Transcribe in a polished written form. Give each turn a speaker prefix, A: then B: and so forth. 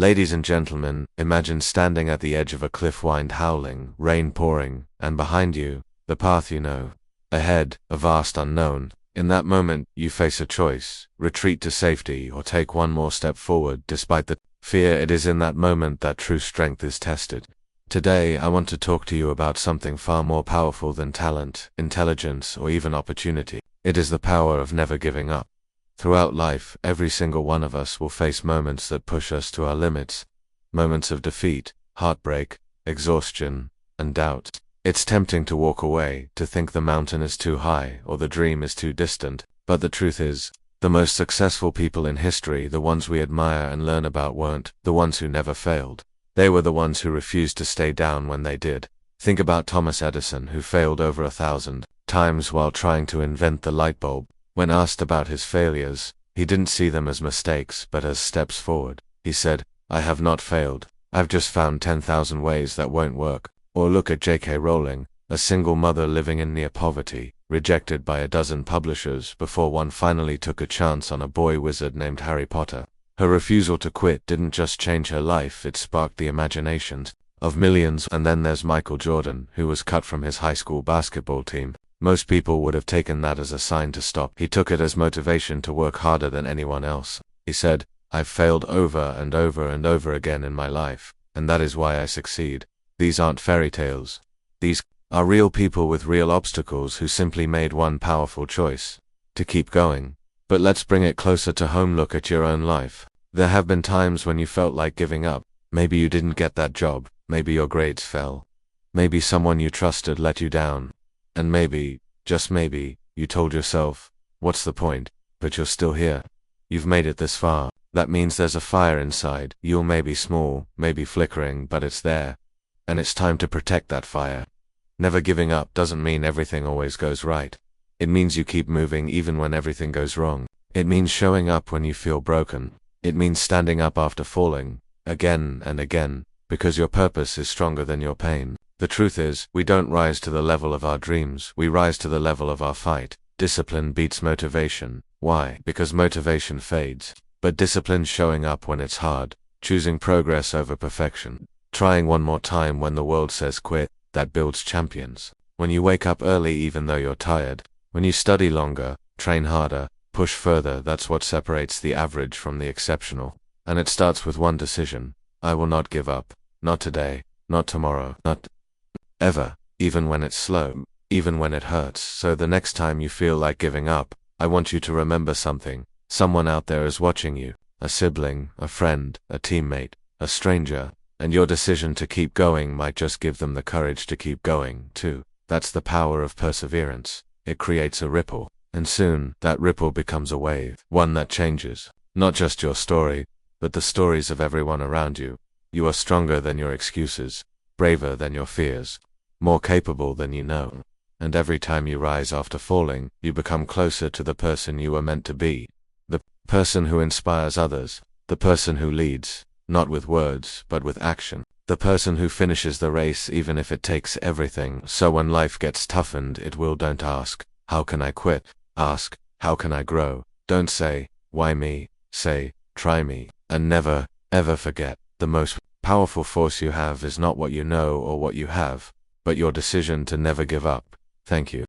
A: Ladies and gentlemen, imagine standing at the edge of a cliff, wind howling, rain pouring, and behind you, the path you know. Ahead, a vast unknown. In that moment, you face a choice: retreat to safety or take one more step forward despite the fear. It is in that moment that true strength is tested. Today, I want to talk to you about something far more powerful than talent, intelligence, or even opportunity. It is the power of never giving up. Throughout life, every single one of us will face moments that push us to our limits. Moments of defeat, heartbreak, exhaustion, and doubt. It's tempting to walk away, to think the mountain is too high or the dream is too distant. But the truth is, the most successful people in history, the ones we admire and learn about, weren't the ones who never failed. They were the ones who refused to stay down when they did. Think about Thomas Edison, who failed over 1,000 times while trying to invent the light bulb. When asked about his failures, he didn't see them as mistakes but as steps forward. He said, "I have not failed. I've just found 10,000 ways that won't work." Or look at J.K. Rowling, a single mother living in near poverty, rejected by a dozen publishers before one finally took a chance on a boy wizard named Harry Potter. Her refusal to quit didn't just change her life, it sparked the imaginations of millions. And then there's Michael Jordan, who was cut from his high school basketball team. Most people would have taken that as a sign to stop. He took it as motivation to work harder than anyone else. He said, "I've failed over and over and over again in my life, and that is why I succeed." These aren't fairy tales. These are real people with real obstacles who simply made one powerful choice: to keep going. But let's bring it closer to home. Look at your own life. There have been times when you felt like giving up. Maybe you didn't get that job. Maybe your grades fell. Maybe someone you trusted let you down. And maybe, just maybe, you told yourself, "What's the point?" But you're still here. You've made it this far. That means there's a fire inside. You may be small, maybe flickering, but it's there. And it's time to protect that fire. Never giving up doesn't mean everything always goes right. It means you keep moving even when everything goes wrong. It means showing up when you feel broken. It means standing up after falling, again and again, because your purpose is stronger than your pain. The truth is, we don't rise to the level of our dreams, we rise to the level of our fight. Discipline beats motivation. Why? Because motivation fades. But discipline's showing up when it's hard, choosing progress over perfection. Trying one more time when the world says quit. That builds champions. When you wake up early even though you're tired. When you study longer, train harder, push further. That's what separates the average from the exceptional. And it starts with one decision: I will not give up. Not today, not tomorrow, not ever. Even when it's slow, even when it hurts. So the next time you feel like giving up, I want you to remember something. Someone out there is watching you. A sibling, a friend, a teammate, a stranger. And your decision to keep going might just give them the courage to keep going, too. That's the power of perseverance. It creates a ripple. And soon, that ripple becomes a wave. One that changes. Not just your story, but the stories of everyone around you. You are stronger than your excuses. Braver than your fears. More capable than you know. And every time you rise after falling, you become closer to the person you were meant to be. The person who inspires others. The person who leads. Not with words, but with action. The person who finishes the race even if it takes everything. So when life gets toughened, don't ask, "How can I quit?" Ask, "How can I grow?" Don't say, "Why me?" Say, "Try me." And never, ever forget, the most powerful force you have is not what you know or what you have, but your decision to never give up. Thank you.